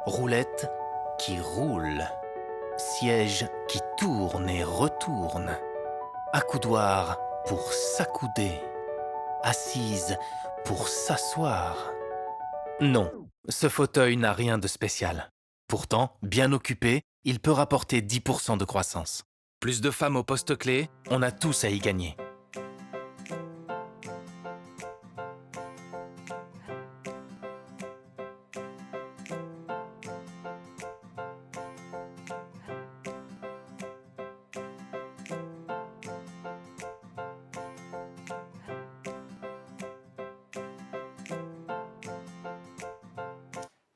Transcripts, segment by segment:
Roulette qui roule. Siège qui tourne et retourne. Accoudoir pour s'accouder. Assise pour s'asseoir. Non, ce fauteuil n'a rien de spécial. Pourtant, bien occupé, il peut rapporter 10% de croissance. Plus de femmes au poste clé, on a tous à y gagner.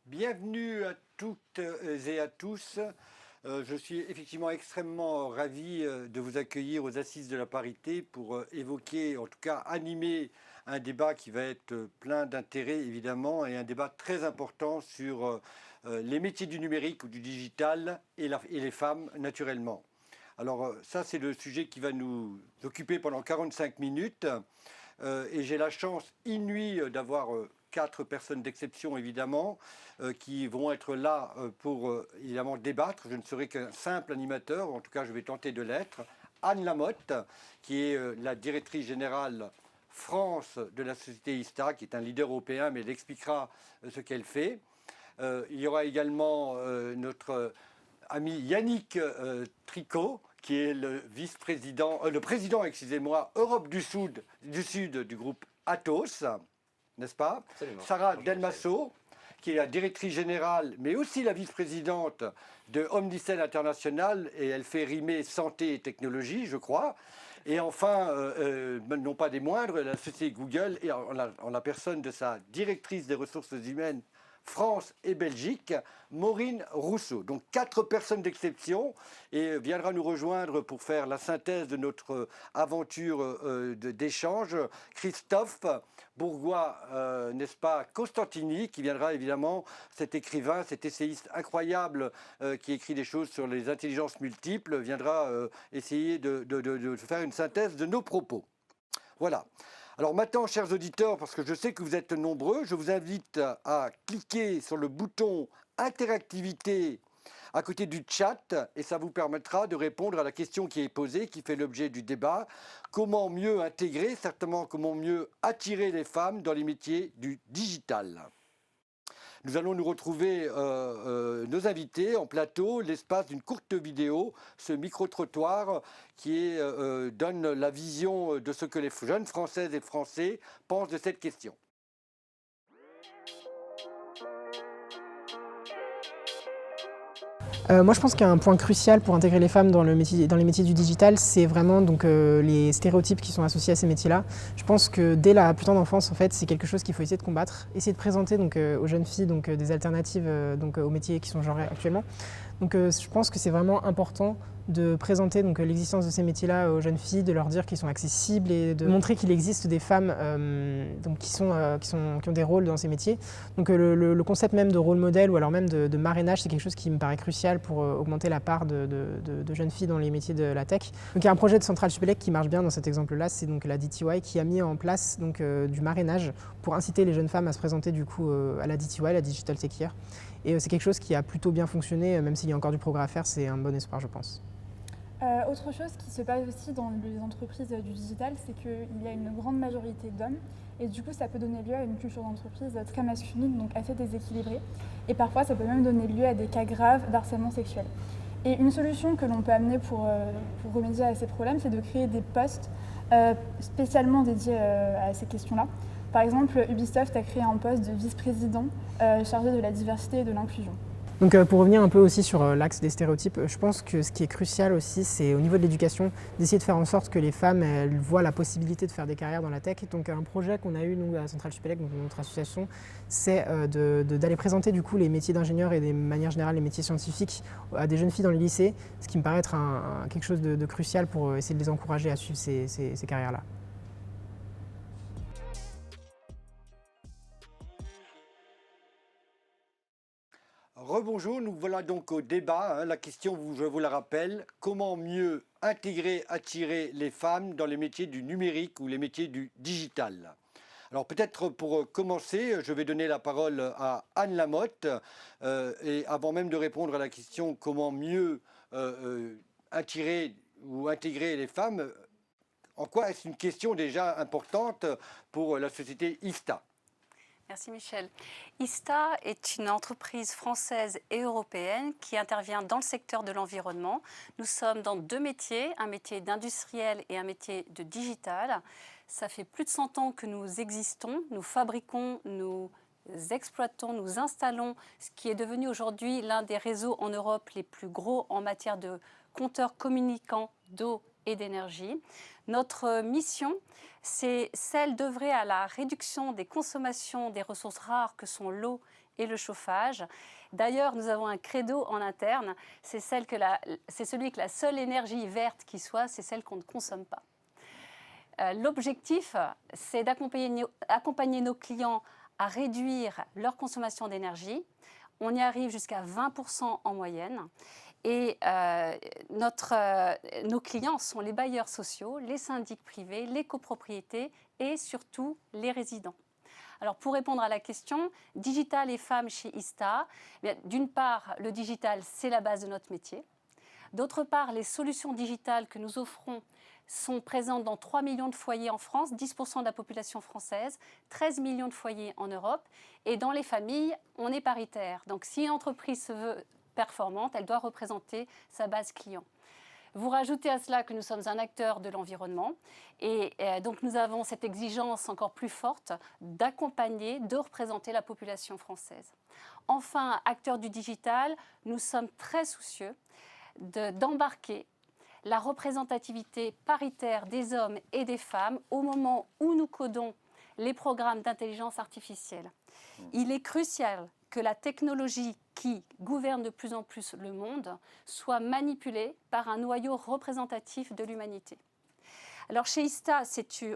Bienvenue à toutes et à tous. Je suis effectivement extrêmement ravi de vous accueillir aux Assises de la parité pour évoquer, en tout cas animer un débat qui va être plein d'intérêt évidemment et un débat très important sur les métiers du numérique ou du digital et les femmes naturellement. Alors ça c'est le sujet qui va nous occuper pendant 45 minutes et j'ai la chance inouïe d'avoir 4 personnes d'exception évidemment qui vont être là pour évidemment débattre. Je ne serai qu'un simple animateur, en tout cas je vais tenter de l'être. Anne Lamotte, qui est la directrice générale France de la société ISTA, qui est un leader européen, mais elle expliquera ce qu'elle fait. Il y aura également notre ami Yannick Tricot, qui est le président, excusez-moi, Europe du Sud du groupe Atos, n'est-ce pas? Absolument. Sarah Delmasso, qui est la directrice générale, mais aussi la vice-présidente de Omnicell International, et elle fait rimer santé et technologie, je crois. Et enfin, non pas des moindres, la société Google, et en la personne de sa directrice des ressources humaines France et Belgique, Maureen Rousseau. Donc 4 personnes d'exception et viendra nous rejoindre pour faire la synthèse de notre aventure d'échange. Christophe Bourgois, n'est-ce pas, Constantini, qui viendra évidemment, cet écrivain, cet essayiste incroyable qui écrit des choses sur les intelligences multiples, viendra essayer de faire une synthèse de nos propos. Voilà. Alors maintenant, chers auditeurs, parce que je sais que vous êtes nombreux, je vous invite à cliquer sur le bouton interactivité à côté du chat et ça vous permettra de répondre à la question qui est posée, qui fait l'objet du débat. Comment mieux intégrer, certainement comment mieux attirer les femmes dans les métiers du digital? Nous allons nous retrouver nos invités en plateau, l'espace d'une courte vidéo, ce micro-trottoir qui donne la vision de ce que les jeunes Françaises et Français pensent de cette question. Moi, je pense qu'un point crucial pour intégrer les femmes dans les métiers du digital, c'est vraiment les stéréotypes qui sont associés à ces métiers-là. Je pense que dès la plus tendre enfance, en fait, c'est quelque chose qu'il faut essayer de combattre, essayer de présenter aux jeunes filles des alternatives aux métiers qui sont genrés actuellement. Donc, je pense que c'est vraiment important de présenter l'existence de ces métiers-là aux jeunes filles, de leur dire qu'ils sont accessibles et de montrer qu'il existe des femmes qui ont des rôles dans ces métiers. Donc le concept même de rôle modèle ou alors même de marrainage, c'est quelque chose qui me paraît crucial pour augmenter la part de jeunes filles dans les métiers de la tech. Donc il y a un projet de Centrale Supélec qui marche bien dans cet exemple-là, c'est donc la DTY qui a mis en place du marrainage pour inciter les jeunes femmes à se présenter à la DTY, la Digital Tech Year. Et c'est quelque chose qui a plutôt bien fonctionné, même s'il y a encore du progrès à faire, c'est un bon espoir, je pense. Autre chose qui se passe aussi dans les entreprises du digital, c'est qu'il y a une grande majorité d'hommes et du coup ça peut donner lieu à une culture d'entreprise très masculine, donc assez déséquilibrée. Et parfois ça peut même donner lieu à des cas graves d'harcèlement sexuel. Et une solution que l'on peut amener pour remédier à ces problèmes, c'est de créer des postes spécialement dédiés à ces questions-là. Par exemple, Ubisoft a créé un poste de vice-président chargé de la diversité et de l'inclusion. Donc pour revenir un peu aussi sur l'axe des stéréotypes, je pense que ce qui est crucial aussi, c'est au niveau de l'éducation, d'essayer de faire en sorte que les femmes elles voient la possibilité de faire des carrières dans la tech. Donc un projet qu'on a eu nous à Centrale Supélec, donc notre association, c'est d'aller présenter du coup les métiers d'ingénieur et de manière générale les métiers scientifiques à des jeunes filles dans les lycées, ce qui me paraît être quelque chose de crucial pour essayer de les encourager à suivre ces carrières-là. Rebonjour, nous voilà donc au débat. La question, je vous la rappelle, comment mieux intégrer, attirer les femmes dans les métiers du numérique ou les métiers du digital? Alors peut-être pour commencer, je vais donner la parole à Anne Lamotte. Et avant même de répondre à la question comment mieux attirer ou intégrer les femmes, en quoi est-ce une question déjà importante pour la société ISTA? Merci Michel. ISTA est une entreprise française et européenne qui intervient dans le secteur de l'environnement. Nous sommes dans 2 métiers, un métier d'industriel et un métier de digital. Ça fait plus de 100 ans que nous existons, nous fabriquons, nous exploitons, nous installons ce qui est devenu aujourd'hui l'un des réseaux en Europe les plus gros en matière de compteurs communicants d'eau et d'énergie. Notre mission, c'est celle d'œuvrer à la réduction des consommations des ressources rares que sont l'eau et le chauffage. D'ailleurs, nous avons un credo en interne, c'est celui que la seule énergie verte qui soit, c'est celle qu'on ne consomme pas. L'objectif, c'est d'accompagner nos clients à réduire leur consommation d'énergie. On y arrive jusqu'à 20% en moyenne. Et nos clients sont les bailleurs sociaux, les syndics privés, les copropriétés et surtout les résidents. Alors pour répondre à la question, digital et femmes chez ISTA, d'une part, le digital, c'est la base de notre métier. D'autre part, les solutions digitales que nous offrons sont présentes dans 3 millions de foyers en France, 10% de la population française, 13 millions de foyers en Europe. Et dans les familles, on est paritaire. Donc si une entreprise se veut performante, elle doit représenter sa base client. Vous rajoutez à cela que nous sommes un acteur de l'environnement et donc nous avons cette exigence encore plus forte d'accompagner, de représenter la population française. Enfin, acteur du digital, nous sommes très soucieux d'embarquer la représentativité paritaire des hommes et des femmes au moment où nous codons les programmes d'intelligence artificielle. Il est crucial que la technologie qui gouverne de plus en plus le monde soit manipulée par un noyau représentatif de l'humanité. Alors chez ISTA,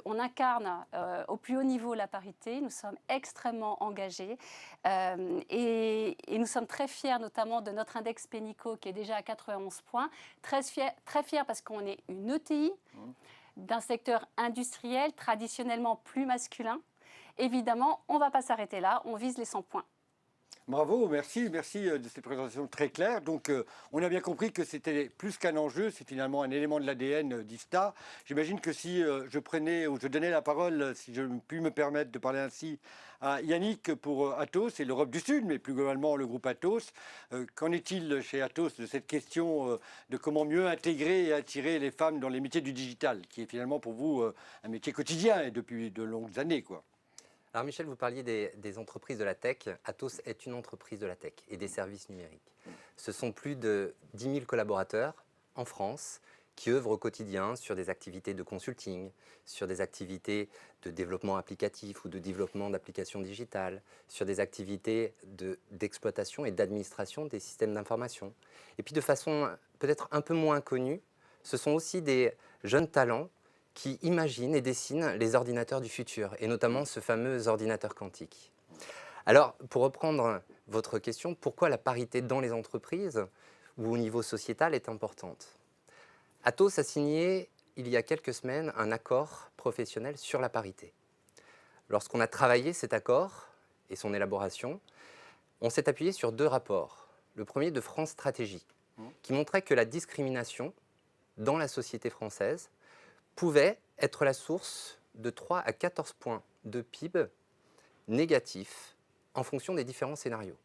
on incarne au plus haut niveau la parité, nous sommes extrêmement engagés et nous sommes très fiers notamment de notre index Pénicaud qui est déjà à 91 points, très fiers parce qu'on est une ETI d'un secteur industriel traditionnellement plus masculin. Évidemment, on ne va pas s'arrêter là, on vise les 100 points. Bravo, merci de cette présentation très claire. Donc, on a bien compris que c'était plus qu'un enjeu, c'est finalement un élément de l'ADN d'ISTA. J'imagine que si je prenais ou je donnais la parole, si je puis me permettre de parler ainsi, à Yannick pour Atos et l'Europe du Sud, mais plus globalement le groupe Atos, qu'en est-il chez Atos de cette question de comment mieux intégrer et attirer les femmes dans les métiers du digital, qui est finalement pour vous un métier quotidien et depuis de longues années, quoi. Alors Michel, vous parliez des entreprises de la tech. Atos est une entreprise de la tech et des services numériques. Ce sont plus de 10 000 collaborateurs en France qui œuvrent au quotidien sur des activités de consulting, sur des activités de développement applicatif ou de développement d'applications digitales, sur des activités d'exploitation et d'administration des systèmes d'information. Et puis de façon peut-être un peu moins connue, ce sont aussi des jeunes talents qui imaginent et dessinent les ordinateurs du futur, et notamment ce fameux ordinateur quantique. Alors, pour reprendre votre question, pourquoi la parité dans les entreprises ou au niveau sociétal est importante? Atos a signé, il y a quelques semaines, un accord professionnel sur la parité. Lorsqu'on a travaillé cet accord et son élaboration, on s'est appuyé sur 2 rapports. Le premier de France Stratégie, qui montrait que la discrimination dans la société française pouvait être la source de 3 à 14 points de PIB négatifs en fonction des différents scénarios.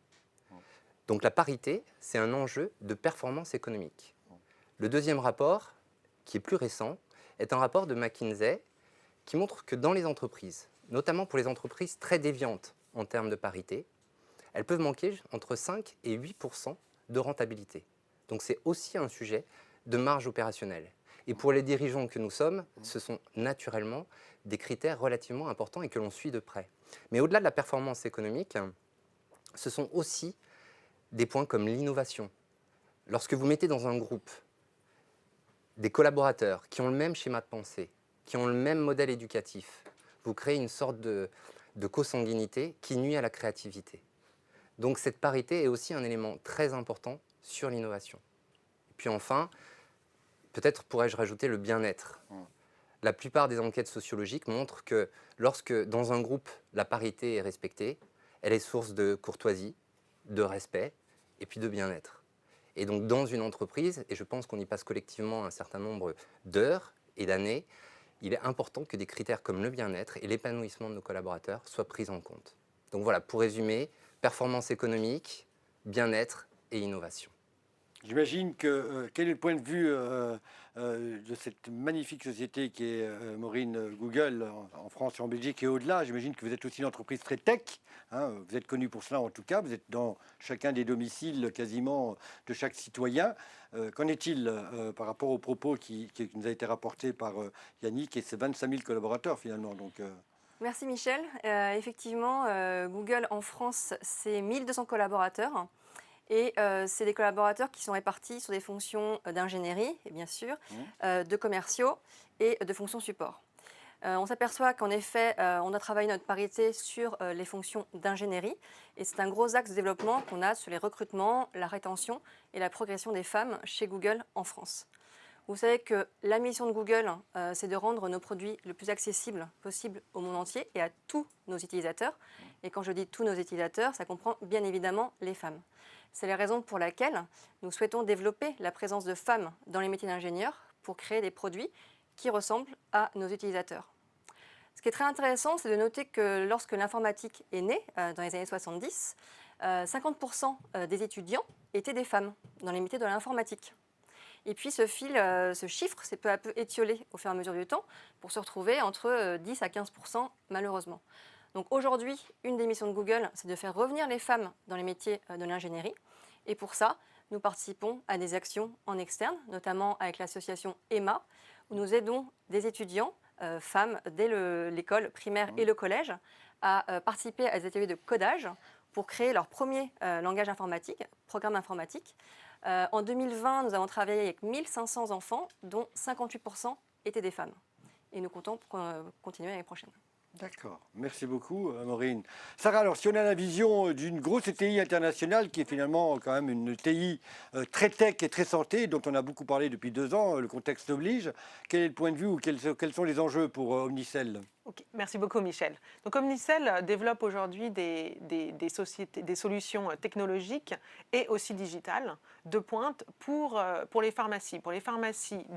Donc la parité, c'est un enjeu de performance économique. Le deuxième rapport, qui est plus récent, est un rapport de McKinsey qui montre que dans les entreprises, notamment pour les entreprises très déviantes en termes de parité, elles peuvent manquer entre 5 et 8% de rentabilité. Donc c'est aussi un sujet de marge opérationnelle. Et pour les dirigeants que nous sommes, ce sont naturellement des critères relativement importants et que l'on suit de près. Mais au-delà de la performance économique, ce sont aussi des points comme l'innovation. Lorsque vous mettez dans un groupe des collaborateurs qui ont le même schéma de pensée, qui ont le même modèle éducatif, vous créez une sorte de consanguinité qui nuit à la créativité. Donc cette parité est aussi un élément très important sur l'innovation. Et puis enfin, peut-être pourrais-je rajouter le bien-être. La plupart des enquêtes sociologiques montrent que lorsque dans un groupe, la parité est respectée, elle est source de courtoisie, de respect et puis de bien-être. Et donc dans une entreprise, et je pense qu'on y passe collectivement un certain nombre d'heures et d'années, il est important que des critères comme le bien-être et l'épanouissement de nos collaborateurs soient pris en compte. Donc voilà, pour résumer, performance économique, bien-être et innovation. J'imagine que quel est le point de vue de cette magnifique société qui est Maureen Google en France et en Belgique et au-delà. J'imagine que vous êtes aussi une entreprise très tech. Hein, vous êtes connu pour cela en tout cas. Vous êtes dans chacun des domiciles quasiment de chaque citoyen. Qu'en est-il par rapport aux propos qui nous a été rapportés par Yannick et ses 25 000 collaborateurs finalement Merci Michel. Effectivement, Google en France, c'est 1200 collaborateurs. Et c'est des collaborateurs qui sont répartis sur des fonctions d'ingénierie, et bien sûr, de commerciaux et de fonctions support. On s'aperçoit qu'en effet, on a travaillé notre parité sur les fonctions d'ingénierie. Et c'est un gros axe de développement qu'on a sur les recrutements, la rétention et la progression des femmes chez Google en France. Vous savez que la mission de Google, c'est de rendre nos produits le plus accessibles possible au monde entier et à tous nos utilisateurs. Et quand je dis tous nos utilisateurs, ça comprend bien évidemment les femmes. C'est la raison pour laquelle nous souhaitons développer la présence de femmes dans les métiers d'ingénieurs pour créer des produits qui ressemblent à nos utilisateurs. Ce qui est très intéressant, c'est de noter que lorsque l'informatique est née, dans les années 70, 50% des étudiants étaient des femmes dans les métiers de l'informatique. Et puis ce chiffre s'est peu à peu étiolé au fur et à mesure du temps pour se retrouver entre 10 à 15% malheureusement. Donc aujourd'hui, une des missions de Google, c'est de faire revenir les femmes dans les métiers de l'ingénierie. Et pour ça, nous participons à des actions en externe, notamment avec l'association EMA, où nous aidons des étudiants, femmes, dès l'école primaire et le collège, à participer à des ateliers de codage pour créer leur premier langage informatique, programme informatique. En 2020, nous avons travaillé avec 1500 enfants, dont 58% étaient des femmes. Et nous comptons continuer l'année prochaine. D'accord, merci beaucoup Maureen. Sarah, alors si on a la vision d'une grosse TI internationale qui est finalement quand même une TI très tech et très santé, dont on a beaucoup parlé depuis 2 ans, le contexte oblige, quel est le point de vue ou quels sont les enjeux pour Omnicell ? Okay. Merci beaucoup Michel. Donc Omnicell développe aujourd'hui des solutions technologiques et aussi digitales de pointe pour les pharmacies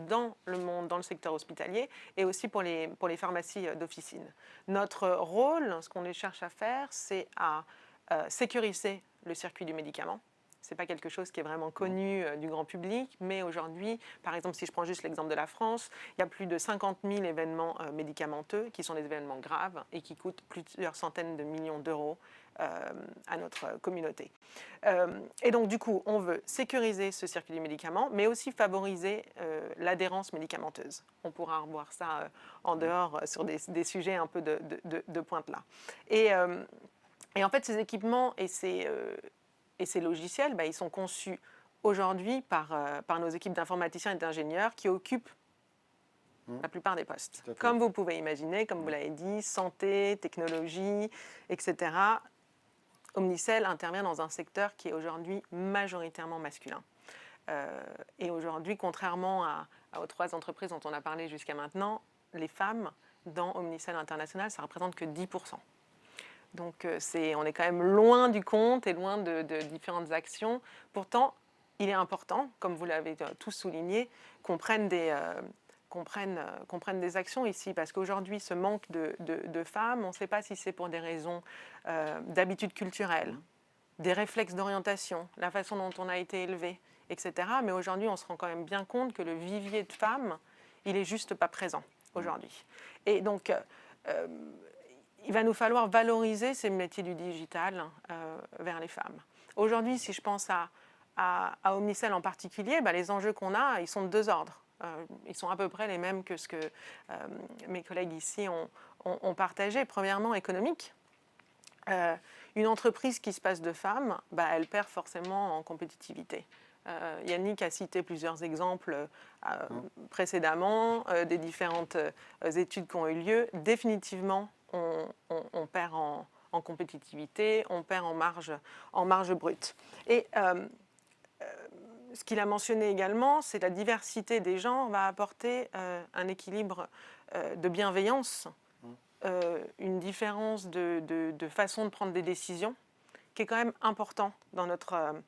dans le monde, dans le secteur hospitalier et aussi pour les pharmacies d'officine. Notre rôle, ce qu'on les cherche à faire, c'est à sécuriser le circuit du médicament. Ce n'est pas quelque chose qui est vraiment connu du grand public, mais aujourd'hui, par exemple, si je prends juste l'exemple de la France, il y a plus de 50 000 événements médicamenteux qui sont des événements graves et qui coûtent plusieurs centaines de millions d'euros à notre communauté. Et donc, du coup, on veut sécuriser ce circuit du médicament, mais aussi favoriser l'adhérence médicamenteuse. On pourra revoir ça en dehors sur des sujets un peu de pointe là. Et en fait, ces équipements et ces logiciels, ils sont conçus aujourd'hui par nos équipes d'informaticiens et d'ingénieurs qui occupent la plupart des postes. Comme vous pouvez imaginer, comme vous l'avez dit, santé, technologie, etc. Omnicell intervient dans un secteur qui est aujourd'hui majoritairement masculin. Et aujourd'hui, contrairement aux 3 entreprises dont on a parlé jusqu'à maintenant, les femmes dans Omnicell International, ça ne représente que 10%. Donc on est quand même loin du compte et loin de différentes actions. Pourtant, il est important, comme vous l'avez tous souligné, qu'on prenne des actions ici. Parce qu'aujourd'hui, ce manque de femmes, on ne sait pas si c'est pour des raisons d'habitude culturelle, des réflexes d'orientation, la façon dont on a été élevé, etc. Mais aujourd'hui, on se rend quand même bien compte que le vivier de femmes, il n'est juste pas présent aujourd'hui. Et donc, il va nous falloir valoriser ces métiers du digital vers les femmes. Aujourd'hui, si je pense à Omnicell en particulier, les enjeux qu'on a, ils sont de 2 ordres. Ils sont à peu près les mêmes que ce que mes collègues ici ont partagé. Premièrement, économique. Une entreprise qui se passe de femmes, elle perd forcément en compétitivité. Yannick a cité plusieurs exemples précédemment des différentes études qui ont eu lieu. Définitivement, on perd en compétitivité, on perd en marge brute. Et ce qu'il a mentionné également, c'est la diversité des genres va apporter un équilibre de bienveillance, une différence de façon de prendre des décisions qui est quand même important dans notre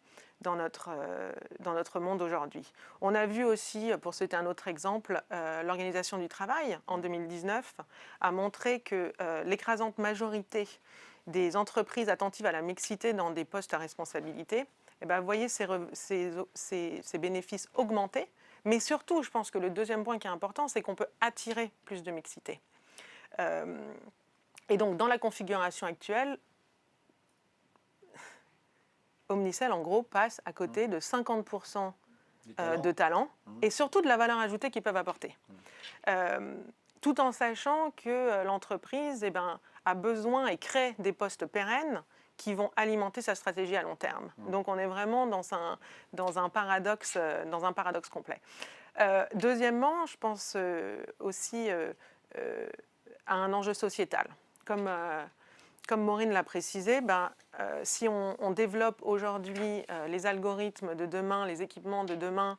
monde aujourd'hui. On a vu aussi, pour citer un autre exemple, l'Organisation du travail en 2019 a montré que l'écrasante majorité des entreprises attentives à la mixité dans des postes à responsabilité, eh ben, voyez ces bénéfices augmenter. Mais surtout, je pense que le deuxième point qui est important, c'est qu'on peut attirer plus de mixité. Et donc, dans la configuration actuelle, Omnicell, en gros, passe à côté de 50% de talents et surtout de la valeur ajoutée qu'ils peuvent apporter. Tout en sachant que l'entreprise a besoin et crée des postes pérennes qui vont alimenter sa stratégie à long terme. Donc on est vraiment dans un paradoxe complet. Deuxièmement, je pense aussi à un enjeu sociétal. Comme Maureen l'a précisé, si on développe aujourd'hui les algorithmes de demain, les équipements de demain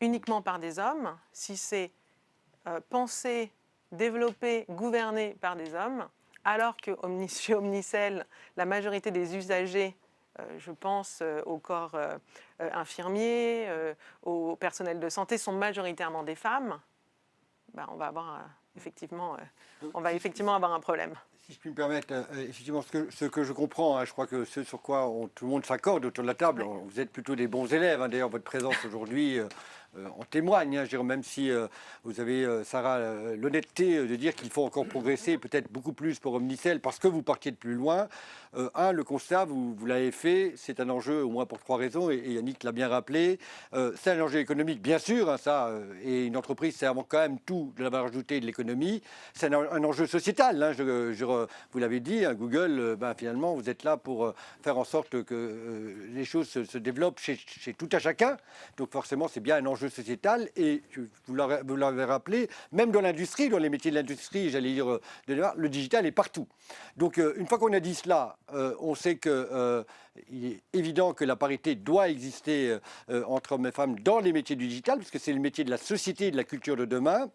uniquement par des hommes, si c'est pensé, développé, gouverné par des hommes, alors que chez Omnicell, la majorité des usagers, je pense au corps infirmier, au personnel de santé, sont majoritairement des femmes, on va effectivement avoir un problème. Si je puis me permettre, effectivement, ce que je comprends, hein, je crois que ce sur quoi tout le monde s'accorde autour de la table, vous êtes plutôt des bons élèves, hein, d'ailleurs votre présence aujourd'hui en témoigne, hein, je dirais, même si vous avez, Sarah, l'honnêteté de dire qu'il faut encore progresser, peut-être beaucoup plus pour Omnicell, parce que vous partiez de plus loin. Le constat, vous l'avez fait, c'est un enjeu au moins pour 3 raisons, et Yannick l'a bien rappelé. C'est un enjeu économique, bien sûr, hein, et une entreprise, c'est avant quand même tout de la valeur ajoutée de l'économie. C'est un enjeu sociétal, hein, vous l'avez dit, hein, Google, finalement, vous êtes là pour faire en sorte que les choses se développent chez tout à chacun. Donc forcément, c'est bien un enjeu sociétal, et vous l'avez rappelé, même dans l'industrie, dans les métiers de l'industrie, j'allais dire, le digital est partout. Donc une fois qu'on a dit cela, on sait qu'il est évident que la parité doit exister entre hommes et femmes dans les métiers du digital, parce que c'est le métier de la société et de la culture de demain.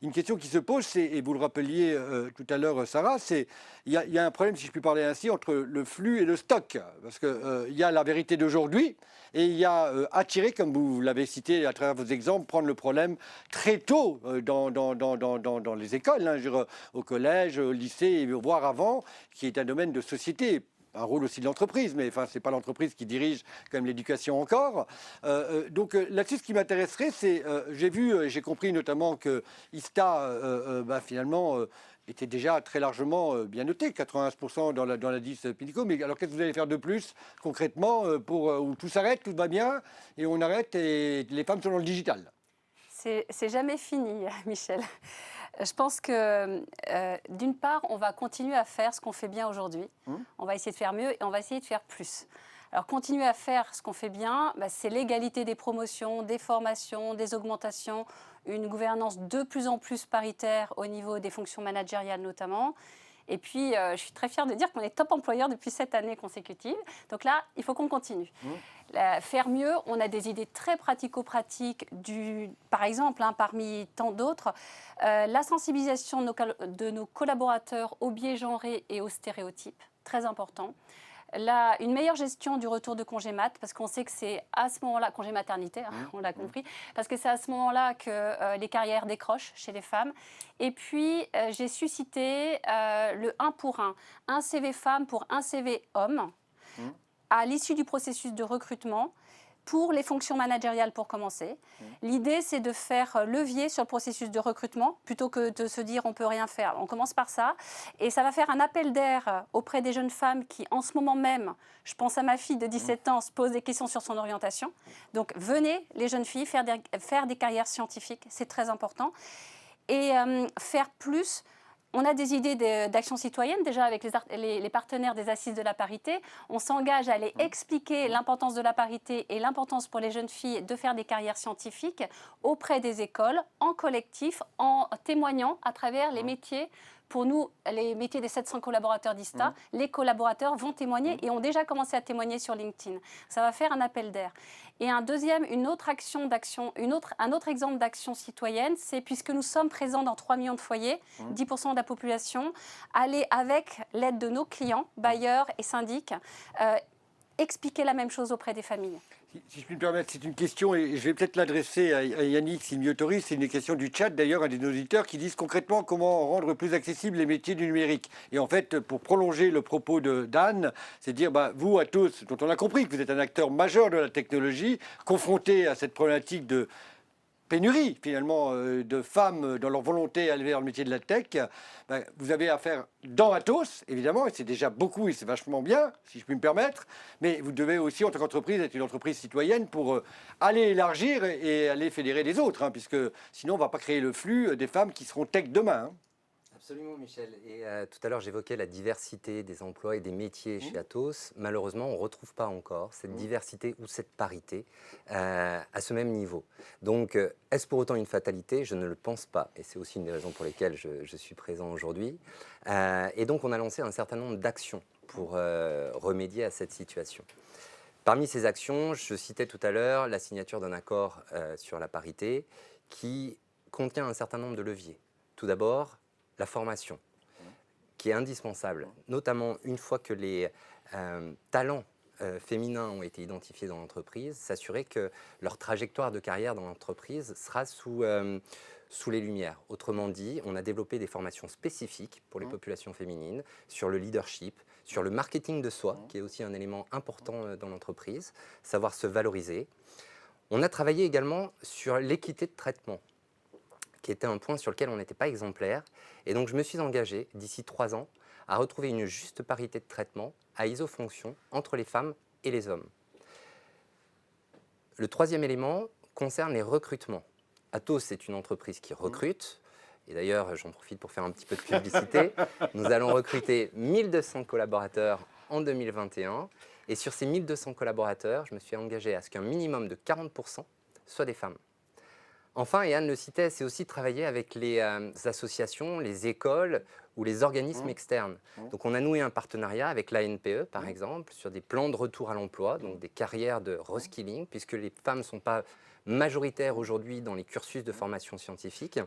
Une question qui se pose, et vous le rappeliez tout à l'heure, Sarah, c'est il y a un problème, si je puis parler ainsi, entre le flux et le stock. Parce qu'il y a la vérité d'aujourd'hui, et il y a attirer, comme vous l'avez cité à travers vos exemples, prendre le problème très tôt dans les écoles, hein, au collège, au lycée, voire avant, qui est un domaine de société. Un rôle aussi de l'entreprise, mais enfin, ce n'est pas l'entreprise qui dirige comme l'éducation encore. Donc là-dessus, ce qui m'intéresserait, c'est, j'ai compris notamment que ISTA, finalement, était déjà très largement bien noté, 91% dans la 10 Pinnacle. Mais alors, qu'est-ce que vous allez faire de plus, concrètement, où tout s'arrête, tout va bien, et on arrête, et les femmes sont dans le digital? C'est jamais fini, Michel. Je pense que, d'une part, on va continuer à faire ce qu'on fait bien aujourd'hui. On va essayer de faire mieux et on va essayer de faire plus. Alors, continuer à faire ce qu'on fait bien, c'est l'égalité des promotions, des formations, des augmentations, une gouvernance de plus en plus paritaire au niveau des fonctions managériales notamment. Et puis, je suis très fière de dire qu'on est top employeur depuis 7 années consécutives. Donc là, il faut qu'on continue. Faire mieux, on a des idées très pratico-pratiques, par exemple, parmi tant d'autres, la sensibilisation de nos collaborateurs aux biais genrés et aux stéréotypes, très important. Une meilleure gestion du retour de congé mat, parce qu'on sait que c'est à ce moment-là, congé maternité, on l'a compris, parce que c'est à ce moment-là que les carrières décrochent chez les femmes. Et puis, j'ai suscité le 1 pour 1, un CV femme pour un CV homme, à l'issue du processus de recrutement, pour les fonctions managériales pour commencer. L'idée, c'est de faire levier sur le processus de recrutement plutôt que de se dire on ne peut rien faire. On commence par ça et ça va faire un appel d'air auprès des jeunes femmes qui, en ce moment même, je pense à ma fille de 17 ans, se pose des questions sur son orientation. Donc venez, les jeunes filles, faire des carrières scientifiques, c'est très important. Et faire plus. On a des idées d'action citoyenne, déjà avec les partenaires des Assises de la parité. On s'engage à aller expliquer l'importance de la parité et l'importance pour les jeunes filles de faire des carrières scientifiques auprès des écoles, en collectif, en témoignant à travers les métiers pour nous, les métiers des 700 collaborateurs d'ISTA, les collaborateurs vont témoigner et ont déjà commencé à témoigner sur LinkedIn. Ça va faire un appel d'air. Et un autre exemple d'action citoyenne, c'est puisque nous sommes présents dans 3 millions de foyers, 10% de la population, aller avec l'aide de nos clients, bailleurs et syndics, expliquer la même chose auprès des familles. Si je puis me permettre, c'est une question, et je vais peut-être l'adresser à Yannick s'il m'y autorise. C'est une question du chat, d'ailleurs, un des auditeurs qui disent concrètement comment rendre plus accessibles les métiers du numérique. Et en fait, pour prolonger le propos d'Anne, c'est dire, vous, Atos, dont on a compris que vous êtes un acteur majeur de la technologie, confronté à cette problématique de pénurie, finalement, de femmes dans leur volonté à aller vers le métier de la tech, vous avez affaire dans Atos, évidemment, et c'est déjà beaucoup et c'est vachement bien, si je puis me permettre, mais vous devez aussi, en tant qu'entreprise, être une entreprise citoyenne pour aller élargir et aller fédérer les autres, hein, puisque sinon, on ne va pas créer le flux des femmes qui seront tech demain. Hein. Absolument, Michel. Et tout à l'heure, j'évoquais la diversité des emplois et des métiers chez Atos. Malheureusement, on ne retrouve pas encore cette diversité ou cette parité à ce même niveau. Donc, est-ce pour autant une fatalité? Je ne le pense pas. Et c'est aussi une des raisons pour lesquelles je suis présent aujourd'hui. Et donc, on a lancé un certain nombre d'actions pour remédier à cette situation. Parmi ces actions, je citais tout à l'heure la signature d'un accord sur la parité qui contient un certain nombre de leviers. Tout d'abord, la formation, qui est indispensable, notamment une fois que les talents féminins ont été identifiés dans l'entreprise, s'assurer que leur trajectoire de carrière dans l'entreprise sera sous les lumières. Autrement dit, on a développé des formations spécifiques pour les populations féminines sur le leadership, sur le marketing de soi, qui est aussi un élément important dans l'entreprise, savoir se valoriser. On a travaillé également sur l'équité de traitement, qui était un point sur lequel on n'était pas exemplaire. Et donc, je me suis engagé, d'ici 3 ans, à retrouver une juste parité de traitement à isofonction entre les femmes et les hommes. Le troisième élément concerne les recrutements. Atos est une entreprise qui recrute. Et d'ailleurs, j'en profite pour faire un petit peu de publicité. Nous allons recruter 1200 collaborateurs en 2021. Et sur ces 1200 collaborateurs, je me suis engagé à ce qu'un minimum de 40% soient des femmes. Enfin, et Anne le citait, c'est aussi travailler avec les associations, les écoles ou les organismes externes. Donc on a noué un partenariat avec l'ANPE, par exemple, sur des plans de retour à l'emploi, donc des carrières de reskilling, puisque les femmes ne sont pas majoritaires aujourd'hui dans les cursus de formation scientifique.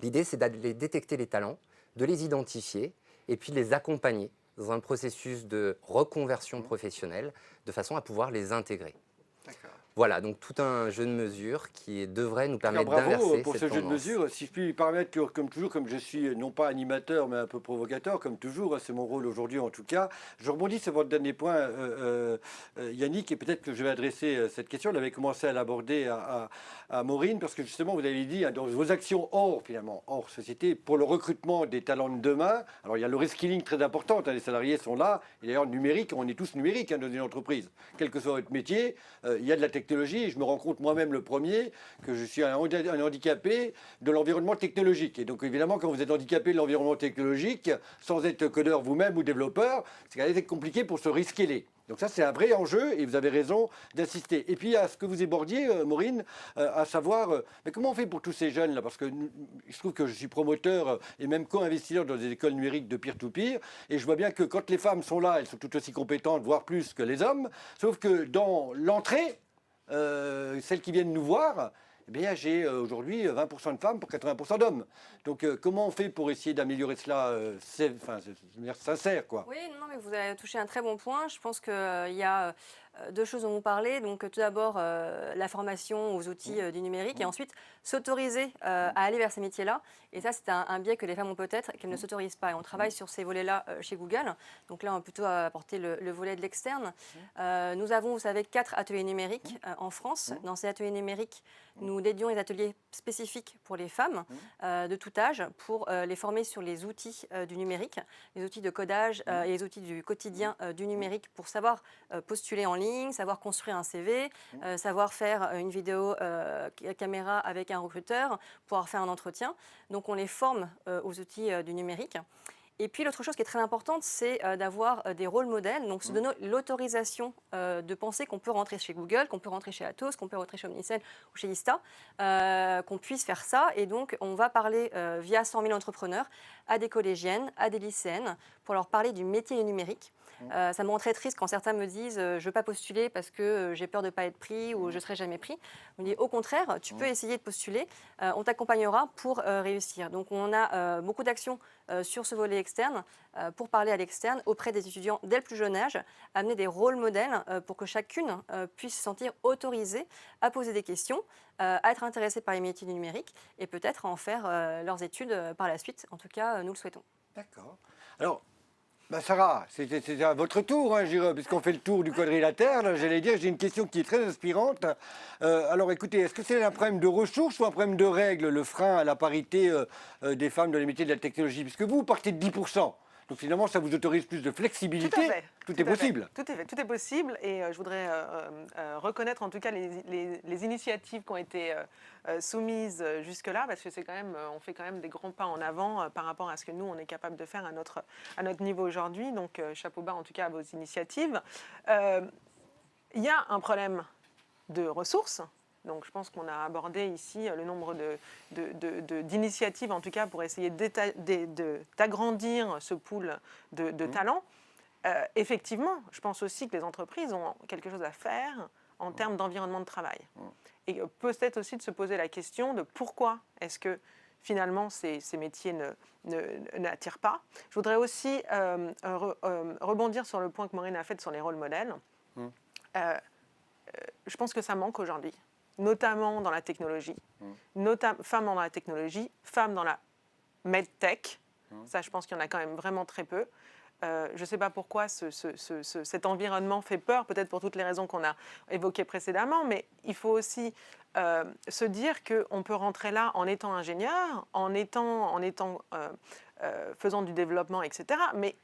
L'idée, c'est d'aller détecter les talents, de les identifier et puis de les accompagner dans un processus de reconversion professionnelle, de façon à pouvoir les intégrer. Voilà, donc tout un jeu de mesures qui devrait nous permettre d'inverser cette tendance. Bravo pour ce jeu de mesures. Si je puis me permettre, comme toujours, comme je suis non pas animateur, mais un peu provocateur, comme toujours, c'est mon rôle aujourd'hui en tout cas, je rebondis sur votre dernier point, Yannick, et peut-être que je vais adresser cette question. On avait commencé à l'aborder à Maureen, parce que justement, vous avez dit, dans vos actions hors société, pour le recrutement des talents de demain, alors il y a le reskilling très important, les salariés sont là, et d'ailleurs numérique, on est tous numériques dans une entreprise, quel que soit votre métier, il y a de la technologie, et je me rends compte moi-même le premier que je suis un handicapé de l'environnement technologique. Et donc évidemment, quand vous êtes handicapé de l'environnement technologique, sans être codeur vous-même ou développeur, c'est quand même compliqué pour se risquer. Donc ça, c'est un vrai enjeu et vous avez raison d'insister. Et puis à ce que vous ébordiez, Maureen, à savoir, mais comment on fait pour tous ces jeunes-là? Parce que je trouve que je suis promoteur et même co-investisseur dans des écoles numériques de peer-to-peer, et je vois bien que quand les femmes sont là, elles sont tout aussi compétentes, voire plus que les hommes, sauf que dans l'entrée, celles qui viennent nous voir, eh bien, j'ai aujourd'hui 20% de femmes pour 80% d'hommes. Donc comment on fait pour essayer d'améliorer cela de manière sincère, quoi? Oui, non, mais vous avez touché un très bon point. Je pense qu'il y a 2 choses dont vous parlez. Donc tout d'abord, la formation aux outils du numérique et ensuite s'autoriser à aller vers ces métiers-là. Et ça, c'est un biais que les femmes ont peut-être, qu'elles ne s'autorisent pas. Et on travaille sur ces volets-là chez Google. Donc là, on va plutôt apporter le volet de l'externe. Nous avons, vous savez, 4 ateliers numériques en France. Dans ces ateliers numériques, nous dédions des ateliers spécifiques pour les femmes de tout âge pour les former sur les outils du numérique, les outils de codage et les outils du quotidien du numérique pour savoir postuler en ligne, savoir construire un CV, savoir faire une vidéo caméra avec un recruteur, pouvoir faire un entretien. Donc on les forme aux outils du numérique. Et puis l'autre chose qui est très importante, c'est d'avoir des rôles modèles, donc se donner l'autorisation de penser qu'on peut rentrer chez Google, qu'on peut rentrer chez Atos, qu'on peut rentrer chez Omnicell ou chez Ista, qu'on puisse faire ça. Et donc on va parler via 100 000 entrepreneurs à des collégiennes, à des lycéennes, pour leur parler du métier du numérique. Ça me rend très triste quand certains me disent je ne veux pas postuler parce que j'ai peur de ne pas être pris ou je ne serai jamais pris. On dit au contraire, tu peux essayer de postuler, on t'accompagnera pour réussir. Donc on a beaucoup d'actions sur ce volet externe pour parler à l'externe auprès des étudiants dès le plus jeune âge, amener des rôles modèles pour que chacune puisse se sentir autorisée à poser des questions, à être intéressée par les métiers du numérique et peut-être à en faire leurs études par la suite. En tout cas, nous le souhaitons. D'accord. Alors, Sarah, c'est à votre tour, hein, puisqu'on fait le tour du quadrilatère. Là, j'allais dire, j'ai une question qui est très inspirante. Alors écoutez, est-ce que c'est un problème de ressources ou un problème de règles, le frein à la parité des femmes dans les métiers de la technologie? Puisque vous partez de 10%. Donc finalement, ça vous autorise plus de flexibilité. Tout à fait. Tout est possible. Tout est possible. Et je voudrais reconnaître en tout cas les initiatives qui ont été soumises jusque-là, parce que c'est quand même, on fait quand même des grands pas en avant par rapport à ce que nous, on est capable de faire à notre niveau aujourd'hui. Donc chapeau bas en tout cas à vos initiatives. Il y a un problème de ressources. Donc je pense qu'on a abordé ici le nombre d'initiatives, en tout cas pour essayer d'agrandir ce pool de talents. Effectivement, je pense aussi que les entreprises ont quelque chose à faire en termes d'environnement de travail. Et peut-être aussi de se poser la question de pourquoi est-ce que finalement ces métiers n'attirent pas. Je voudrais aussi rebondir sur le point que Maureen a fait sur les rôles modèles. Je pense que ça manque aujourd'hui, notamment dans la technologie, femmes dans la technologie, femmes dans la medtech. Ça, je pense qu'il y en a quand même vraiment très peu. Je ne sais pas pourquoi cet environnement fait peur, peut-être pour toutes les raisons qu'on a évoquées précédemment, mais il faut aussi se dire qu'on peut rentrer là en étant ingénieur, faisant du développement, etc. Mais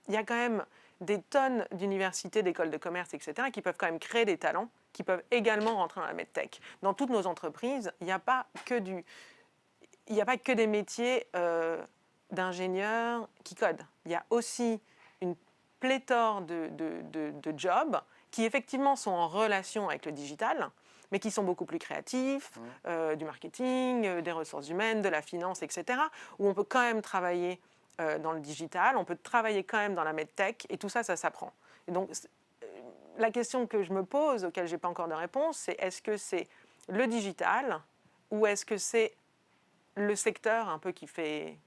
il y a quand même des tonnes d'universités, d'écoles de commerce, etc., qui peuvent quand même créer des talents, qui peuvent également rentrer dans la medtech. Dans toutes nos entreprises, il n'y a pas que des métiers d'ingénieurs qui codent. Il y a aussi une pléthore de jobs qui effectivement sont en relation avec le digital, mais qui sont beaucoup plus créatifs, du marketing, des ressources humaines, de la finance, etc., où on peut quand même travailler dans le digital, on peut travailler quand même dans la medtech, et tout ça, ça s'apprend. Et donc, la question que je me pose, auquel je n'ai pas encore de réponse, c'est est-ce que c'est le digital ou est-ce que c'est le secteur un peu qui fait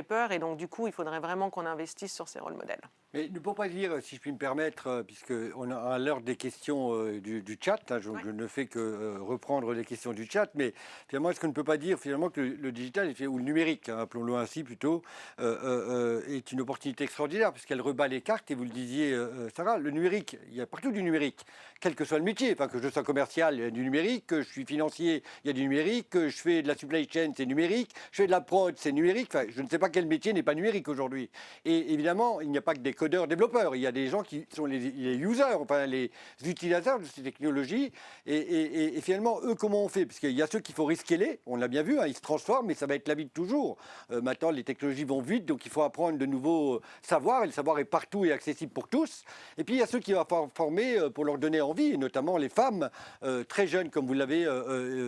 peur, et donc du coup, il faudrait vraiment qu'on investisse sur ces rôles modèles. Mais ne pour pas dire, si je puis me permettre, puisqu'on a à l'heure des questions du chat, hein, je ne fais que reprendre les questions du chat, mais finalement, est-ce qu'on ne peut pas dire finalement que le digital, ou le numérique, hein, appelons-le ainsi plutôt, est une opportunité extraordinaire, puisqu'elle rebat les cartes, et vous le disiez, Sarah, le numérique, il y a partout du numérique, quel que soit le métier, enfin, que je sois commercial, il y a du numérique, que je suis financier, il y a du numérique, que je fais de la supply chain, c'est numérique, je fais de la prod, c'est numérique, enfin, je ne sais pas quel métier n'est pas numérique aujourd'hui. Et évidemment, il n'y a pas que des codeurs, développeurs. Il y a des gens qui sont les users, enfin les utilisateurs de ces technologies. Et finalement, eux, comment on fait? Parce qu'il y a ceux qu'il faut risquer, on l'a bien vu, hein, ils se transforment, mais ça va être la vie de toujours. Maintenant, les technologies vont vite, donc il faut apprendre de nouveaux savoirs, et le savoir est partout et accessible pour tous. Et puis, il y a ceux qui vont former pour leur donner envie, et notamment les femmes très jeunes, comme vous l'avez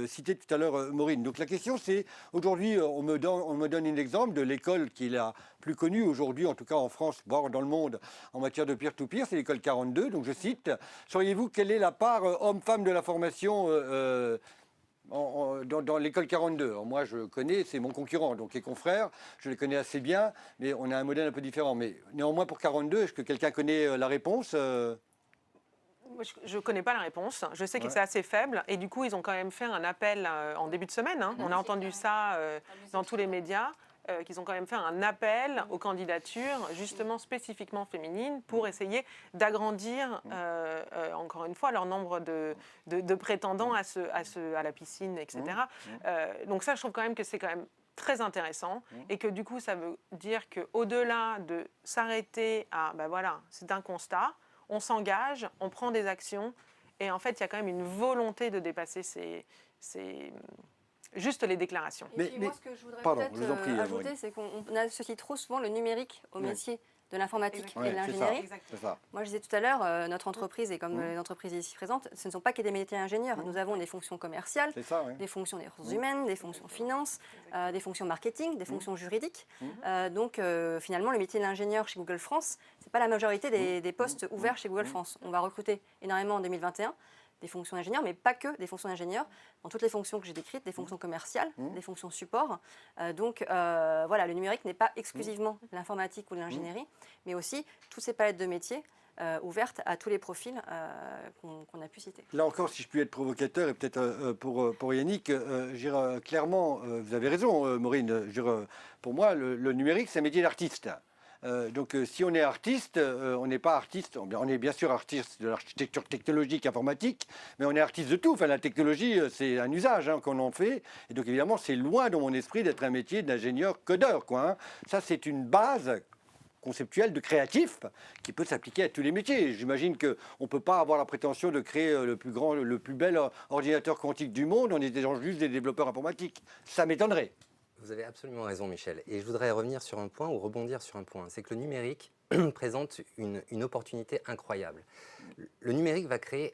cité tout à l'heure, Maureen. Donc la question, c'est, aujourd'hui, on me donne un exemple de l'école qui est la plus connue aujourd'hui, en tout cas en France, voire dans le monde, en matière de peer-to-peer, c'est l'école 42. Donc je cite, sauriez-vous quelle est la part homme-femme de la formation dans l'école 42? Alors moi, je connais, c'est mon concurrent, donc les confrères, je les connais assez bien, mais on a un modèle un peu différent. Mais néanmoins, pour 42, est-ce que quelqu'un connaît la réponse? Je ne connais pas la réponse. Je sais que c'est assez faible. Et du coup, ils ont quand même fait un appel en début de semaine. Hein. On a entendu ça dans tous les médias. Qu'ils ont quand même fait un appel aux candidatures justement spécifiquement féminines pour essayer d'agrandir encore une fois leur nombre de prétendants à la piscine, etc. Donc ça, je trouve quand même que c'est quand même très intéressant et que du coup, ça veut dire qu'au-delà de s'arrêter à, ben voilà, c'est un constat, on s'engage, on prend des actions et en fait, il y a quand même une volonté de dépasser juste les déclarations. Et puis moi, ce que je voudrais pardon, peut-être je vous en prie, ajouter, Maureen. c'est qu'on associe trop souvent le numérique au Oui. métier de l'informatique Exactement. et de Ouais, c'est l'ingénierie. C'est ça. Moi, je disais tout à l'heure, notre entreprise, et comme les entreprises ici présentes, ce ne sont pas que des métiers ingénieurs. Nous avons des fonctions commerciales, C'est ça, oui. des fonctions des ressources humaines, des fonctions finance, des fonctions marketing, des fonctions juridiques. Donc, finalement, le métier d'ingénieur chez Google France, ce n'est pas la majorité des postes ouverts chez Google France. On va recruter énormément en 2021 des fonctions d'ingénieurs, mais pas que des fonctions d'ingénieurs, dans toutes les fonctions que j'ai décrites, des fonctions commerciales, des fonctions support. Donc voilà, le numérique n'est pas exclusivement l'informatique ou l'ingénierie, mais aussi toutes ces palettes de métiers ouvertes à tous les profils qu'on a pu citer. Là encore, si je puis être provocateur, et peut-être pour Yannick, clairement, vous avez raison, Maureen. Pour moi, le numérique, c'est un métier d'artiste. Donc si on est artiste, on n'est pas artiste, on est bien sûr artiste de l'architecture technologique, informatique, mais on est artiste de tout. Enfin, la technologie, c'est un usage qu'on en fait. Et donc évidemment, c'est loin dans mon esprit d'être un métier d'ingénieur codeur, quoi, hein. Ça, c'est une base conceptuelle de créatif qui peut s'appliquer à tous les métiers. J'imagine qu'on ne peut pas avoir la prétention de créer le plus bel ordinateur quantique du monde en étant juste des développeurs informatiques. Ça m'étonnerait. Vous avez absolument raison, Michel. Et je voudrais revenir sur un point ou rebondir sur un point. C'est que le numérique présente une opportunité incroyable. Le numérique va créer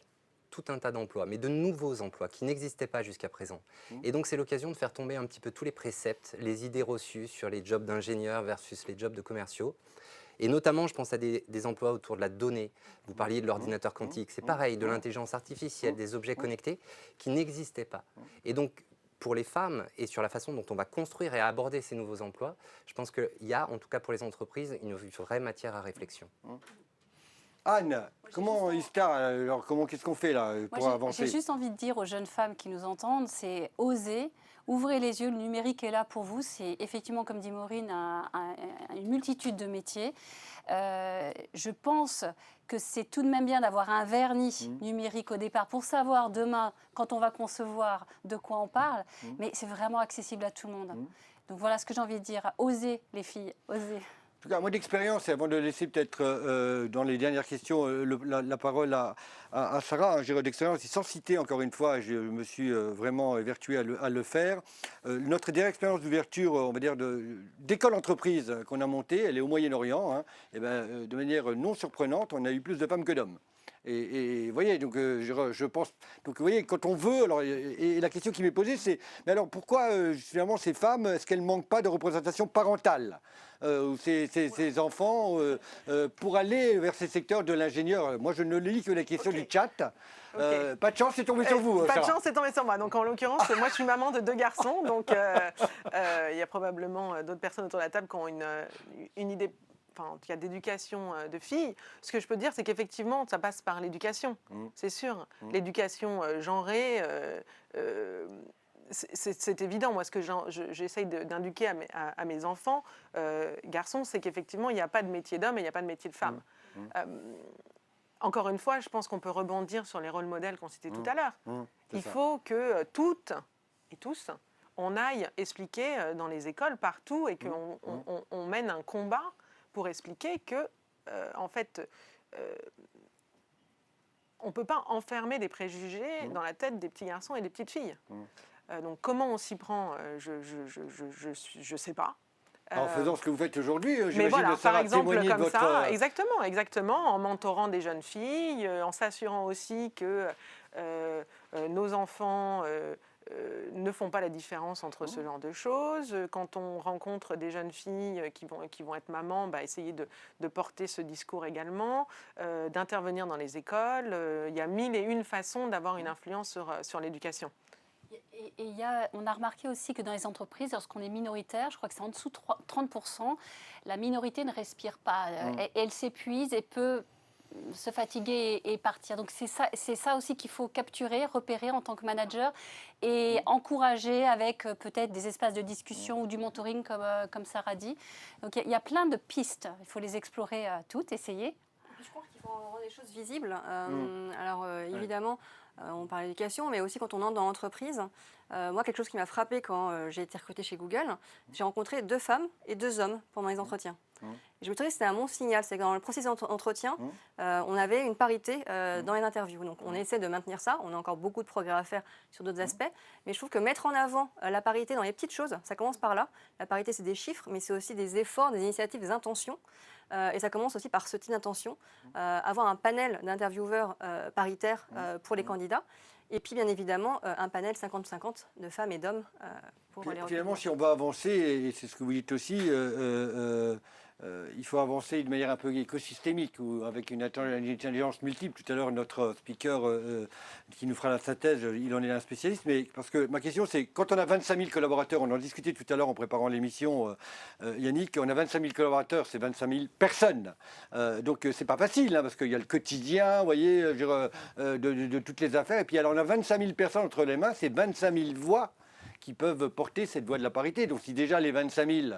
tout un tas d'emplois, mais de nouveaux emplois qui n'existaient pas jusqu'à présent. Et donc, c'est l'occasion de faire tomber un petit peu tous les préceptes, les idées reçues sur les jobs d'ingénieurs versus les jobs de commerciaux. Et notamment, je pense à des emplois autour de la donnée. Vous parliez de l'ordinateur quantique. C'est pareil, de l'intelligence artificielle, des objets connectés qui n'existaient pas. Et donc, pour les femmes et sur la façon dont on va construire et aborder ces nouveaux emplois, je pense qu'il y a, en tout cas pour les entreprises, une vraie matière à réflexion. Anne, comment Ista, alors qu'est-ce qu'on fait là pour avancer? J'ai juste envie de dire aux jeunes femmes qui nous entendent, c'est oser, ouvrez les yeux, le numérique est là pour vous. C'est effectivement, comme dit Maureen, une multitude de métiers. Je pense que c'est tout de même bien d'avoir un vernis numérique au départ pour savoir demain, quand on va concevoir, de quoi on parle, mais c'est vraiment accessible à tout le monde. Donc voilà ce que j'ai envie de dire, osez les filles, osez. En tout cas, moi d'expérience, et avant de laisser peut-être dans les dernières questions la parole à Sarah, j'ai d'expérience, et sans citer encore une fois, je me suis vraiment évertué à le faire. Notre dernière expérience d'ouverture, on va dire, d'école entreprise qu'on a montée, elle est au Moyen-Orient, hein, et ben, de manière non surprenante, on a eu plus de femmes que d'hommes. Et vous voyez, donc je pense, donc vous voyez, quand on veut, alors, et la question qui m'est posée, c'est, mais alors pourquoi finalement ces femmes, est-ce qu'elles ne manquent pas de représentation parentale ou ces enfants pour aller vers ces secteurs de l'ingénieur? Moi, je ne lis que la question du chat. Pas de chance, c'est tombé sur vous. Pas de Sarah. chance, c'est tombé sur moi. Donc en l'occurrence, moi je suis maman de 2 garçons, donc il y a probablement d'autres personnes autour de la table qui ont une idée. Enfin, en tout cas, d'éducation de filles. Ce que je peux dire, c'est qu'effectivement, ça passe par l'éducation, c'est sûr. L'éducation genrée, c'est évident. Moi, ce que j'essaye d'indiquer à mes enfants, garçons, c'est qu'effectivement, il n'y a pas de métier d'homme et il n'y a pas de métier de femme. Encore une fois, je pense qu'on peut rebondir sur les rôles modèles qu'on citait tout à l'heure. Il faut que toutes et tous, on aille expliquer dans les écoles partout et qu'on mène un combat pour expliquer que, en fait, on ne peut pas enfermer des préjugés dans la tête des petits garçons et des petites filles. Donc, comment on s'y prend, je ne sais pas. En faisant ce que vous faites aujourd'hui, mais j'imagine, voilà, ça par va exemple, témoigner de comme votre... ça, exactement, en mentorant des jeunes filles, en s'assurant aussi que nos enfants ne font pas la différence entre ce genre de choses. Quand on rencontre des jeunes filles qui vont être mamans, essayer de porter ce discours également, d'intervenir dans les écoles. Il y a 1001 façons d'avoir une influence sur l'éducation. Et on a remarqué aussi que dans les entreprises, lorsqu'on est minoritaire, je crois que c'est en dessous de 30%, la minorité ne respire pas. Elle s'épuise et peut se fatiguer et partir. Donc c'est ça aussi qu'il faut capturer, repérer en tant que manager et encourager avec peut-être des espaces de discussion ou du mentoring comme Sarah dit. Donc il y a plein de pistes. Il faut les explorer toutes, essayer. Je pense qu'il faut rendre les choses visibles. Alors évidemment, on parle d'éducation, mais aussi quand on entre dans l'entreprise. Moi, quelque chose qui m'a frappée quand j'ai été recrutée chez Google, j'ai rencontré 2 femmes et 2 hommes pendant les entretiens. Et je me trouvais que c'était un bon signal, c'est que dans le processus d'entretien, on avait une parité dans les interviews. Donc on essaie de maintenir ça, on a encore beaucoup de progrès à faire sur d'autres aspects, mais je trouve que mettre en avant la parité dans les petites choses, ça commence par là. La parité, c'est des chiffres, mais c'est aussi des efforts, des initiatives, des intentions. Et ça commence aussi par ce type d'intention, avoir un panel d'intervieweurs paritaires pour les candidats. Et puis, bien évidemment, un panel 50-50 de femmes et d'hommes pour les recrutements. Finalement, si on va avancer, et c'est ce que vous dites aussi, il faut avancer de manière un peu écosystémique ou avec une intelligence multiple. Tout à l'heure, notre speaker qui nous fera la synthèse, il en est un spécialiste. Mais parce que ma question, c'est quand on a 25 000 collaborateurs, on en discutait tout à l'heure en préparant l'émission, Yannick, on a 25 000 collaborateurs, c'est 25 000 personnes. Donc c'est pas facile, hein, parce qu'il y a le quotidien, vous voyez, de toutes les affaires. Et puis alors on a 25 000 personnes entre les mains, c'est 25 000 voix qui peuvent porter cette voix de la parité. Donc si déjà les 25 000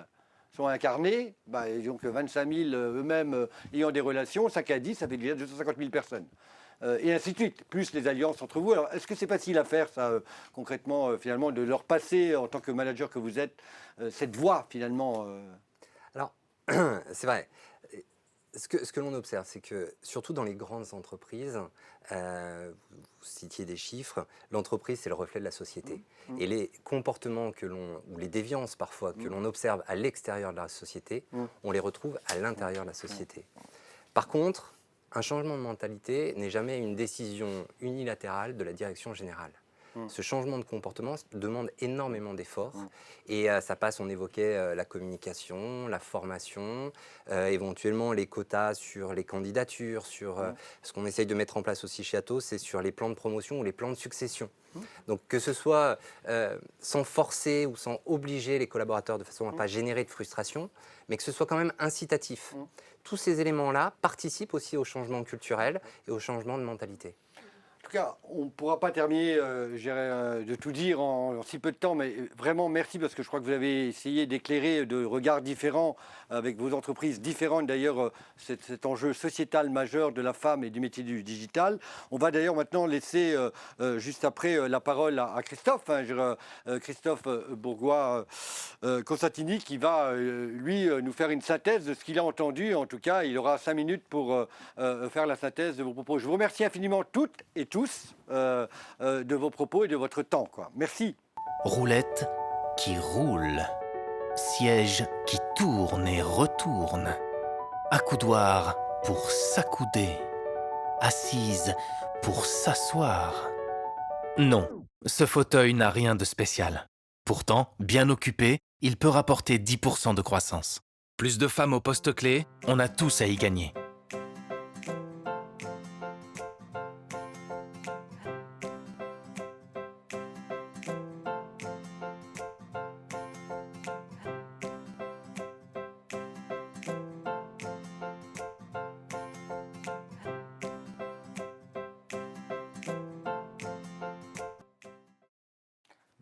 sont incarnés, et donc 25 000 eux-mêmes ayant des relations, 5 à 10, ça fait déjà 250 000 personnes. Et ainsi de suite, plus les alliances entre vous. Alors, est-ce que c'est facile à faire, ça, concrètement, finalement, de leur passer, en tant que manager que vous êtes, cette voix, finalement Alors, c'est vrai. Ce que l'on observe, c'est que, surtout dans les grandes entreprises, vous citiez des chiffres, l'entreprise, c'est le reflet de la société. Et les comportements ou les déviances parfois que l'on observe à l'extérieur de la société, on les retrouve à l'intérieur de la société. Par contre, un changement de mentalité n'est jamais une décision unilatérale de la direction générale. Ce changement de comportement demande énormément d'efforts et ça passe, on évoquait la communication, la formation, éventuellement les quotas sur les candidatures, sur ce qu'on essaye de mettre en place aussi chez Atos, c'est sur les plans de promotion ou les plans de succession. Donc que ce soit sans forcer ou sans obliger les collaborateurs de façon à ne pas générer de frustration, mais que ce soit quand même incitatif. Tous ces éléments-là participent aussi au changement culturel et au changement de mentalité. En tout cas, on ne pourra pas terminer de tout dire en si peu de temps, mais vraiment merci parce que je crois que vous avez essayé d'éclairer de regards différents avec vos entreprises différentes d'ailleurs cet enjeu sociétal majeur de la femme et du métier du digital. On va d'ailleurs maintenant laisser juste après la parole à Christophe, Christophe Bourgois-Constantini qui va lui nous faire une synthèse de ce qu'il a entendu. En tout cas, il aura 5 minutes pour faire la synthèse de vos propos. Je vous remercie infiniment toutes et tous de vos propos et de votre temps, quoi. Merci. Roulette qui roule, siège qui tourne et retourne, accoudoir pour s'accouder, assise pour s'asseoir. Non, ce fauteuil n'a rien de spécial. Pourtant, bien occupé, il peut rapporter 10% de croissance. Plus de femmes au poste clé, on a tous à y gagner.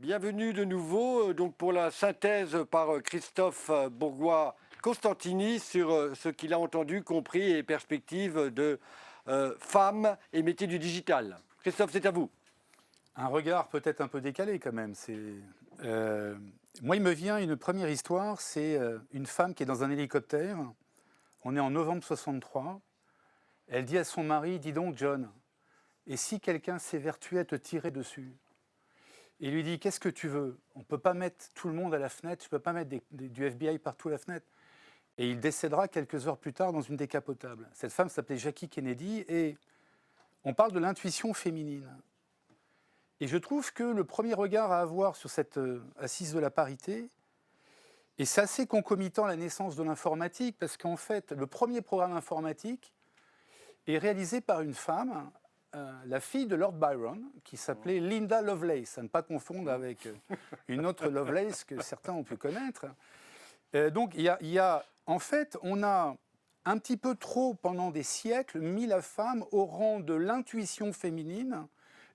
Bienvenue de nouveau donc pour la synthèse par Christophe Bourgois-Constantini sur ce qu'il a entendu, compris et perspectives de femmes et métiers du digital. Christophe, c'est à vous. Un regard peut-être un peu décalé quand même. Moi, il me vient une première histoire, c'est une femme qui est dans un hélicoptère. On est en novembre 63. Elle dit à son mari, dis donc John, et si quelqu'un s'évertuait à te tirer dessus ? Il lui dit, qu'est-ce que tu veux ? On ne peut pas mettre tout le monde à la fenêtre, tu ne peux pas mettre du FBI partout à la fenêtre. Et il décédera quelques heures plus tard dans une décapotable. Cette femme s'appelait Jackie Kennedy et on parle de l'intuition féminine. Et je trouve que le premier regard à avoir sur cette assise de la parité, et c'est assez concomitant à la naissance de l'informatique, parce qu'en fait, le premier programme informatique est réalisé par une femme, la fille de Lord Byron, qui s'appelait Linda Lovelace, à ne pas confondre avec une autre Lovelace que certains ont pu connaître. Donc, en fait, on a un petit peu trop, pendant des siècles, mis la femme au rang de l'intuition féminine,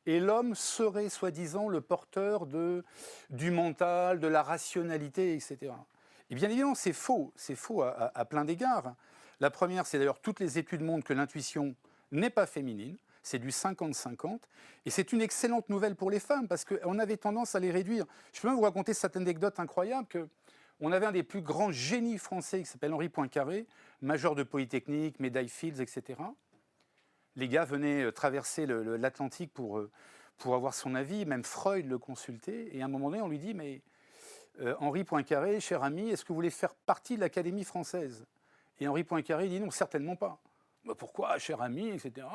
et l'homme serait, soi-disant, le porteur du mental, de la rationalité, etc. Et bien évidemment, c'est faux à plein d'égards. La première, c'est d'ailleurs, toutes les études montrent que l'intuition n'est pas féminine. c'est du 50-50. Et c'est une excellente nouvelle pour les femmes, parce qu'on avait tendance à les réduire. Je peux même vous raconter cette anecdote incroyable qu'on avait un des plus grands génies français qui s'appelle Henri Poincaré, major de Polytechnique, médaille Fields, etc. Les gars venaient traverser l'Atlantique pour avoir son avis, même Freud le consultait. Et à un moment donné, on lui dit, mais Henri Poincaré, cher ami, est-ce que vous voulez faire partie de l'Académie française? Et Henri Poincaré dit non, certainement pas. Bah, pourquoi, cher ami, etc.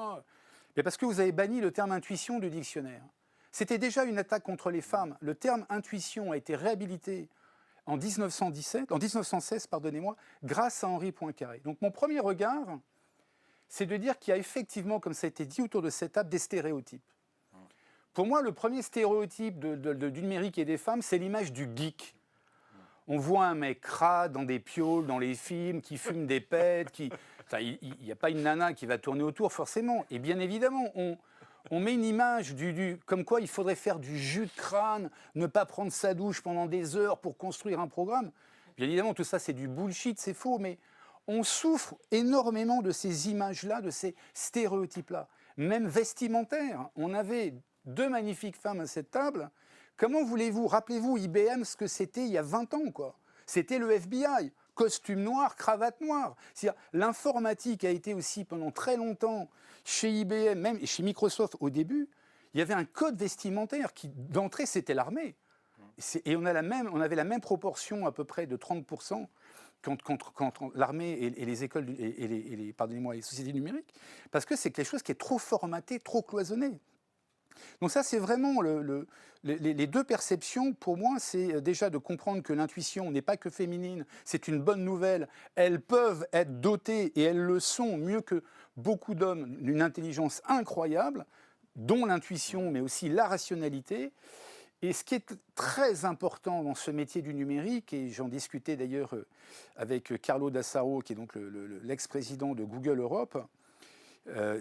Mais parce que vous avez banni le terme intuition du dictionnaire. C'était déjà une attaque contre les femmes. Le terme intuition a été réhabilité en 1916, pardonnez-moi, grâce à Henri Poincaré. Donc mon premier regard, c'est de dire qu'il y a effectivement, comme ça a été dit autour de cette table, des stéréotypes. Pour moi, le premier stéréotype du numérique et des femmes, c'est l'image du geek. On voit un mec crade dans des pioles, dans les films, qui fume des pets, Enfin, il n'y a pas une nana qui va tourner autour, forcément. Et bien évidemment, on met une image comme quoi il faudrait faire du jus de crâne, ne pas prendre sa douche pendant des heures pour construire un programme. Bien évidemment, tout ça, c'est du bullshit, c'est faux, mais on souffre énormément de ces images-là, de ces stéréotypes-là. Même vestimentaires. On avait 2 magnifiques femmes à cette table. Comment voulez-vous, rappelez-vous IBM, ce que c'était il y a 20 ans, quoi. C'était le FBI, costume noir, cravate noire. C'est-à-dire, l'informatique a été aussi pendant très longtemps chez IBM, même chez Microsoft au début, il y avait un code vestimentaire qui, d'entrée, c'était l'armée. Et on avait la même proportion à peu près de 30% contre l'armée et les écoles pardonnez-moi, les sociétés numériques, parce que c'est quelque chose qui est trop formaté, trop cloisonné. Donc ça, c'est vraiment les 2 perceptions. Pour moi, c'est déjà de comprendre que l'intuition n'est pas que féminine, c'est une bonne nouvelle. Elles peuvent être dotées, et elles le sont mieux que beaucoup d'hommes, d'une intelligence incroyable, dont l'intuition, mais aussi la rationalité. Et ce qui est très important dans ce métier du numérique, et j'en discutais d'ailleurs avec Carlo D'Assaro, qui est donc l'ex-président de Google Europe,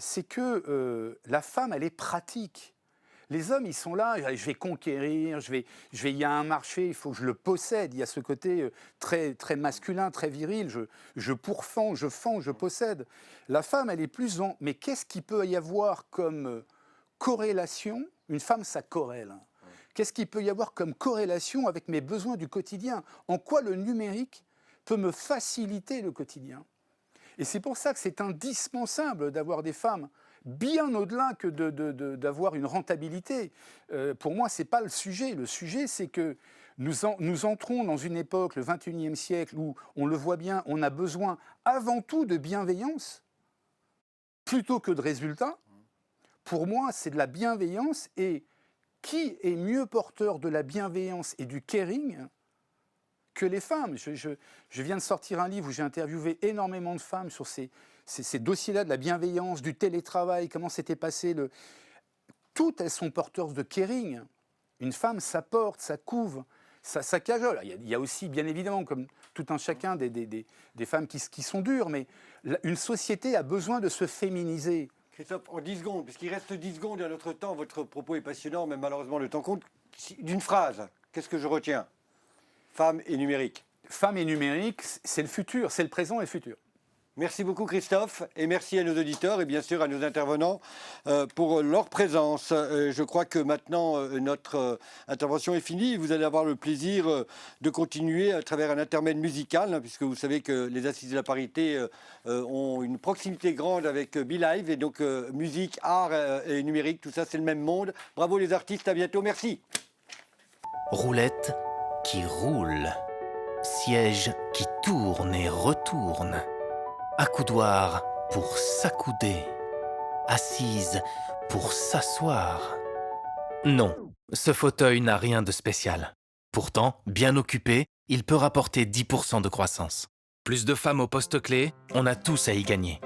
c'est que la femme, elle est pratique. Les hommes, ils sont là, je vais conquérir, il y a un marché, il faut que je le possède. Il y a ce côté très, très masculin, très viril, je pourfends, je possède. La femme, elle est plus dans, mais qu'est-ce qu'il peut y avoir comme corrélation? Une femme, ça corrèle. Qu'est-ce qu'il peut y avoir comme corrélation avec mes besoins du quotidien? En quoi le numérique peut me faciliter le quotidien? Et c'est pour ça que c'est indispensable d'avoir des femmes bien au-delà que d'avoir une rentabilité. Pour moi, ce n'est pas le sujet. Le sujet, c'est que nous entrons dans une époque, le 21e siècle, où, on le voit bien, on a besoin avant tout de bienveillance, plutôt que de résultats. Pour moi, c'est de la bienveillance. Et qui est mieux porteur de la bienveillance et du caring que les femmes? Je viens de sortir un livre où j'ai interviewé énormément de femmes sur ces dossiers-là de la bienveillance, du télétravail, comment s'était passé Toutes, elles sont porteuses de caring. Une femme, ça porte, ça couve, ça cajole. Il y a aussi, bien évidemment, comme tout un chacun, des femmes qui sont dures, mais une société a besoin de se féminiser. Christophe, en 10 secondes, puisqu'il reste 10 secondes à notre temps, votre propos est passionnant, mais malheureusement le temps compte. D'une phrase, qu'est-ce que je retiens? Femme et numérique. Femme et numérique, c'est le futur, c'est le présent et le futur. Merci beaucoup Christophe, et merci à nos auditeurs et bien sûr à nos intervenants pour leur présence. Je crois que maintenant notre intervention est finie. Vous allez avoir le plaisir de continuer à travers un intermède musical, hein, puisque vous savez que les Assises de la parité ont une proximité grande avec BeLive, et donc musique, art et numérique, tout ça c'est le même monde. Bravo les artistes, à bientôt, merci. Roulette qui roule, siège qui tourne et retourne. Accoudoir pour s'accouder, assise pour s'asseoir. Non, ce fauteuil n'a rien de spécial. Pourtant, bien occupé, il peut rapporter 10% de croissance. Plus de femmes au poste clé, on a tous à y gagner.